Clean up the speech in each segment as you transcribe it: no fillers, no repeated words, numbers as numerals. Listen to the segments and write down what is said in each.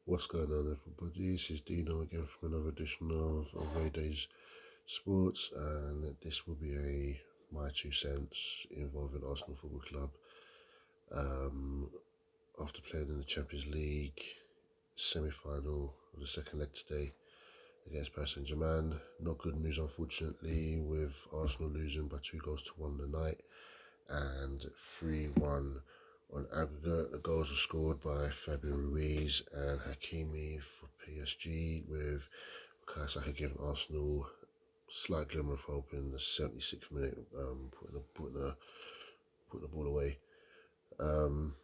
What's going on, everybody? This is Dino again from another edition of Away Days Sports, and this will be a my 2 cents involving Arsenal Football Club. Um, After playing in the Champions League semi-final of the second leg today against Paris Saint-Germain, not good news unfortunately, with Arsenal losing by 2 goals to 1 tonight and 3-1 on aggregate. The goals were scored by Fabian Ruiz and Hakimi for PSG, with Saka giving Arsenal slight glimmer of hope in the 76th minute, putting the ball away. Um,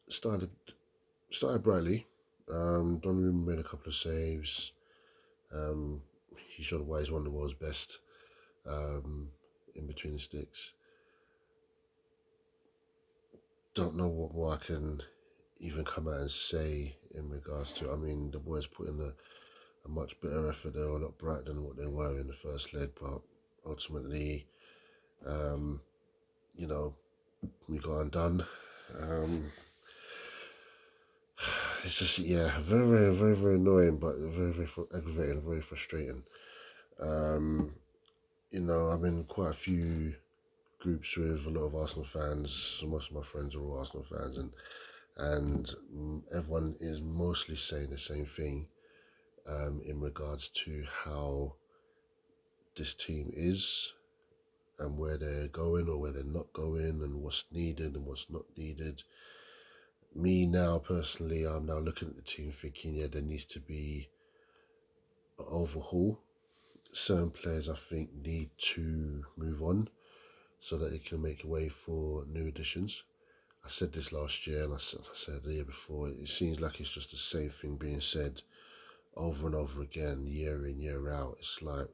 started started brightly. Donnarumma made a couple of saves. Um, he showed why he's one of the world's best in between the sticks. Don't know what more I can even come out and say in regards to. I mean, the boys put in a much better effort. They were a lot brighter than what they were in the first leg, but ultimately, um, you know, we got undone. Um, it's just, yeah, very annoying, but very aggravating, very frustrating. Um, I'm in quite a few groups with a lot of Arsenal fans. So most of my friends are all Arsenal fans, and everyone is mostly saying the same thing in regards to how this team is and where they're going or where they're not going and what's needed and what's not needed. Me now personally, I'm now looking at the team thinking, yeah, there needs to be an overhaul. Certain players I think need to move on so that they can make way for new additions. I said this last year and I said the year before. It seems like it's just the same thing being said over and over again, year in, year out. It's like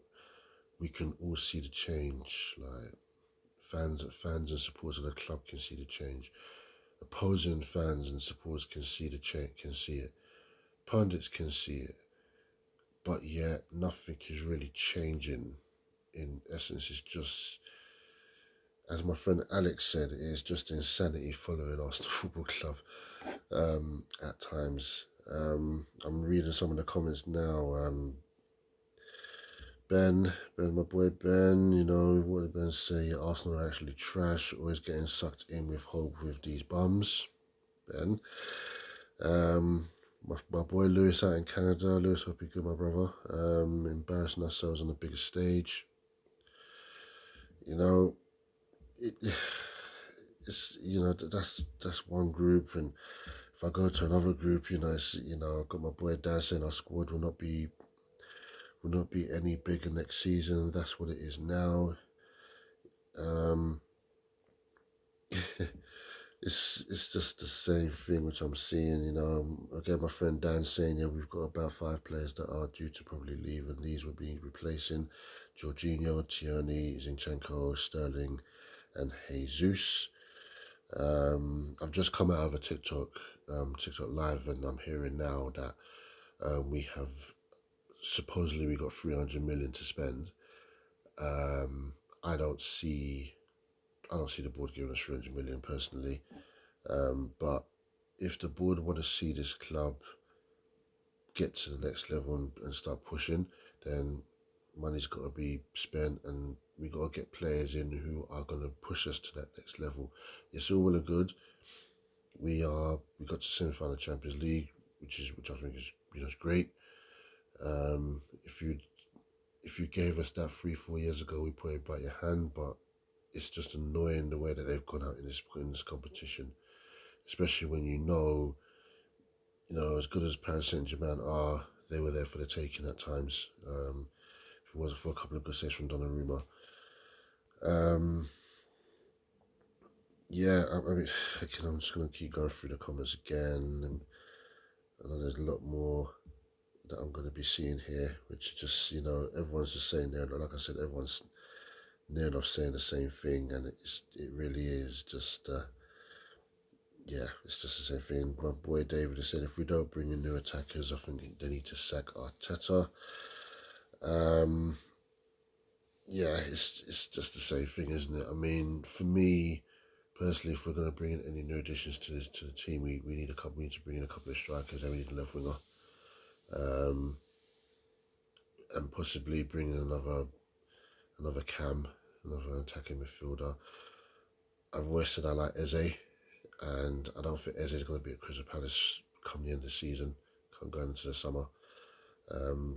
we can all see the change. Like fans and supporters of the club can see the change. Opposing fans and supporters can see the change, can see it. Pundits can see it, but yet nothing is really changing. In essence, it's just, as my friend Alex said, it is just insanity following Arsenal Football Club at times. I'm reading some of the comments now. My boy Ben, what did Ben say? Arsenal are actually trash, always getting sucked in with hope with these bums. Ben. My boy Lewis out in Canada. Lewis, hope you're good, my brother. Embarrassing ourselves on the biggest stage. You know, it, that's one group, and if I go to another group, I've got my boy Dan saying our squad will not be any bigger next season. That's what it is now. Um, it's just the same thing which I'm seeing. Again, my friend Dan saying, yeah, we've got about 5 players that are due to probably leave, and these will be replacing Jorginho, Tierney, Zinchenko, Sterling, and Jesus. I've just come out of a TikTok live, and I'm hearing now that we have supposedly we got 300 million to spend. Um, I don't see I don't see the board giving us 300 million personally. But if the board want to see this club get to the next level and start pushing, then money's got to be spent, and we got to get players in who are going to push us to that next level. It's all well and good. We got to semi-final Champions League, which I think is great. Um, if you if you gave us that 3-4 years ago, we probably bite your hand, but it's just annoying the way that they've gone out in this competition, especially when as good as Paris Saint Germain are, they were there for the taking at times. If it wasn't for a couple of good saves from Donnarumma, um, yeah, I mean, again, I'm just gonna keep going through the comments again, and I know there's a lot more that I'm gonna be seeing here, which is just everyone's just saying there. Like I said, everyone's near enough saying the same thing, and it really is just. Yeah, it's just the same thing. My boy David has said if we don't bring in new attackers, I think they need to sack Arteta. Um, yeah, it's just the same thing, isn't it? I mean, for me, Personally, if we're going to bring in any new additions to the team, we need a couple. We need to bring in a couple of strikers, and we need a left winger, um, and possibly bring in another cam, another attacking midfielder. I've always said I like Eze, and I don't think Eze is going to be at Crystal Palace come the end of the season, come going into the summer.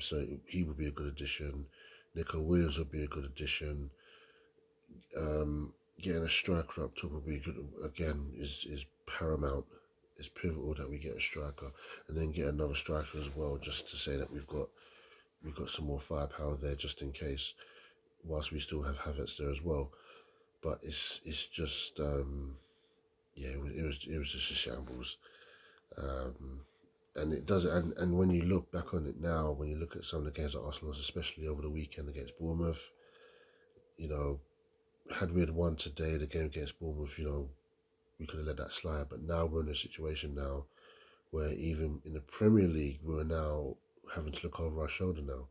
So he would be a good addition. Nico Williams would be a good addition. Getting a striker up top would be good. Again, is paramount. It's pivotal that we get a striker, and then get another striker as well, just to say that we've got some more firepower there, just in case. Whilst we still have Havertz there as well, but it's just yeah, it was just a shambles. Um, and it does, and when you look back on it now, when you look at some of the games that Arsenal lost, especially over the weekend against Bournemouth, you know, had we had won today, the game against Bournemouth, we could have let that slide. But now we're in a situation now where even in the Premier League, we're now having to look over our shoulder now.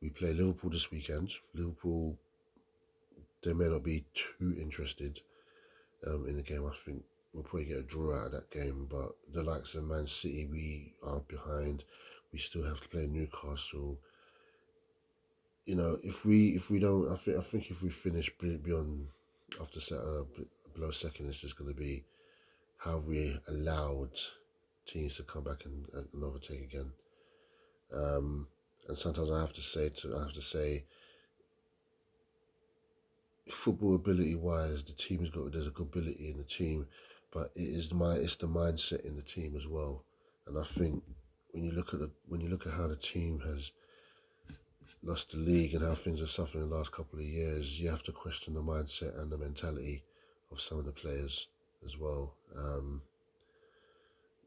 We play Liverpool this weekend. Liverpool, they may not be too interested in the game. I think we'll probably get a draw out of that game. But the likes of Man City, we are behind. We still have to play Newcastle. If we don't, I think if we finish beyond after below second, it's just going to be how have we allowed teams to come back and overtake again. And sometimes I have to say, football ability wise, there's a good ability in the team, but it's the mindset in the team as well. And I think when you look at how the team has lost the league and how things have suffered in the last couple of years, you have to question the mindset and the mentality of some of the players as well.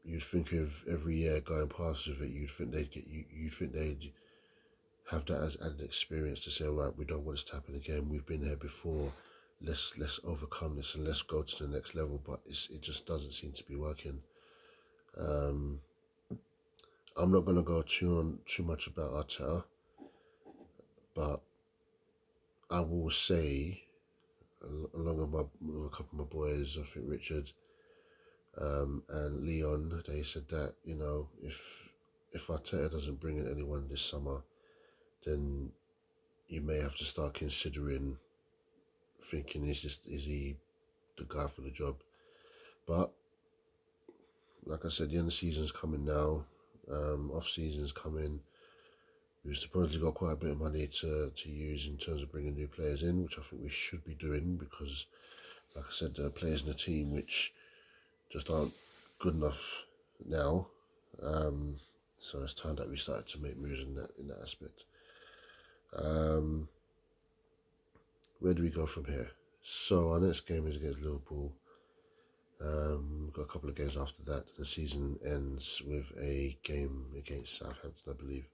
You'd think of every year going past with it, you'd think they'd have that as an experience to say, right, we don't want this to happen again. We've been here before. Let's overcome this and let's go to the next level. But it just doesn't seem to be working. Um, I'm not going to go too much about Arteta, but I will say, along with a couple of my boys, I think Richard and Leon, they said that if Arteta doesn't bring in anyone this summer, then you may have to start considering thinking is he the guy for the job. But like I said, the end of the season's coming now. Off season's coming. We've supposedly got quite a bit of money to use in terms of bringing new players in, which I think we should be doing because, like I said, there are players in the team which just aren't good enough now. So it's time that we started to make moves in that aspect. Where do we go from here? So our next game is against Liverpool. We've got a couple of games after that. The season ends with a game against Southampton, I believe.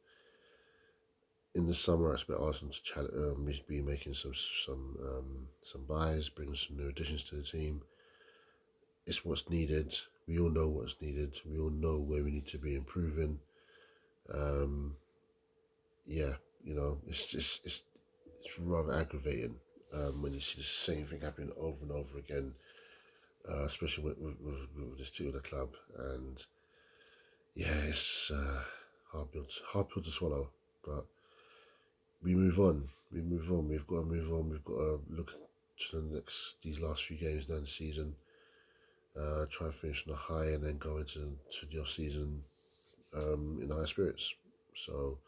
In the summer, I expect Arsenal to be making some buys, bring some new additions to the team. It's what's needed. We all know what's needed. We all know where we need to be improving. Yeah, it's rather aggravating when you see the same thing happening over and over again, especially with this team of the club. And yeah, it's hard pill to swallow, but we move on. We move on. We've got to move on. We've got to look to these last few games down the season. Try and finish on a high, and then go into the off season in high spirits. So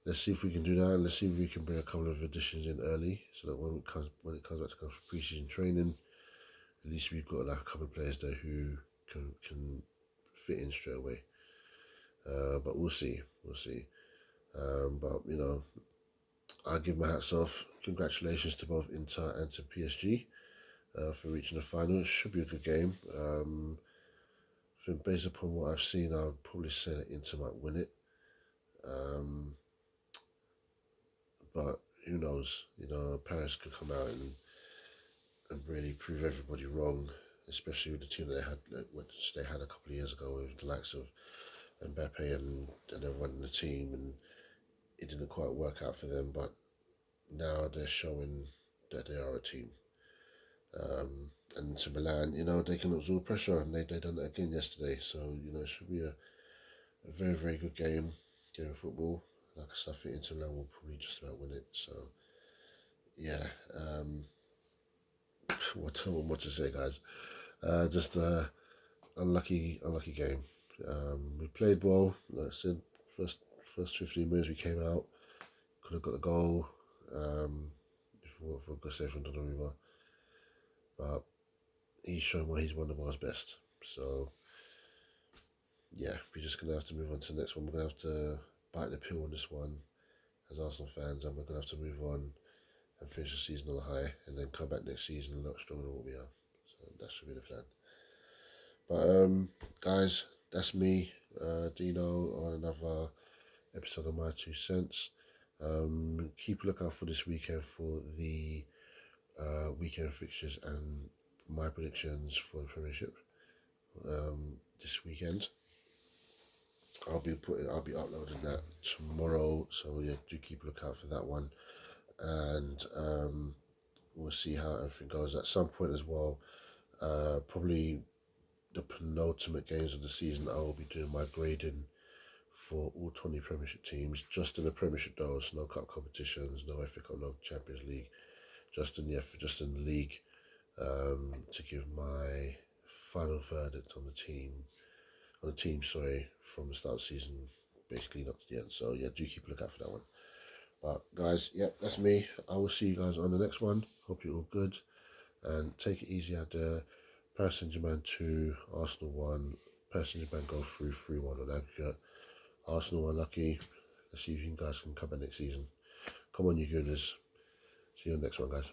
let's see if we can do that. Let's see if we can bring a couple of additions in early, so that when it comes back to go for pre-season training, at least we've got like a couple of players there who can fit in straight away. But we'll see. We'll see. But I give my hats off. Congratulations to both Inter and to PSG for reaching the final. It should be a good game. I think based upon what I've seen, I would probably say that Inter might win it. But who knows? Paris could come out and really prove everybody wrong, especially with the team that which they had a couple of years ago with the likes of Mbappe and everyone in the team, and it didn't quite work out for them. But now they're showing that they are a team. And Inter Milan, they can absorb pressure, and they done that again yesterday. So it should be a very, very good game of football. Like I said, I think Inter Milan will probably just about win it. So yeah, what to say, guys? Just unlucky game. We played well. Like I said, first 15 minutes we came out, could have got a goal. If it weren't for Gustavo from Donnarumma, but he's shown why he's one of our best. So yeah, we're just gonna have to move on to the next one. We're gonna have to bite the pill on this one as Arsenal fans, and we're gonna have to move on and finish the season on a high, and then come back next season a lot stronger than what we are. So that should be the plan. But guys, that's me, Dino, on another episode of My Two Cents. Keep a lookout for this weekend for the weekend fixtures and my predictions for the Premiership. This weekend, I'll be uploading that tomorrow. So yeah, do keep a lookout for that one, and we'll see how everything goes. At some point as well, probably the penultimate games of the season, I will be doing my grading for all 20 Premiership teams, just in the Premiership though, so no cup competitions, no FA Cup, no Champions League, just in the league, to give my final verdict on the team, sorry, from the start of the season, basically not to the end. So yeah, do keep a lookout for that one. But guys, yep, that's me. I will see you guys on the next one. Hope you're all good, and take it easy out there. Paris Saint-Germain 2, Arsenal 1. Paris Saint-Germain go through 3-1 on aggregate. Arsenal unlucky. Let's see if you guys can come back next season. Come on, you Gooners. See you on the next one, guys.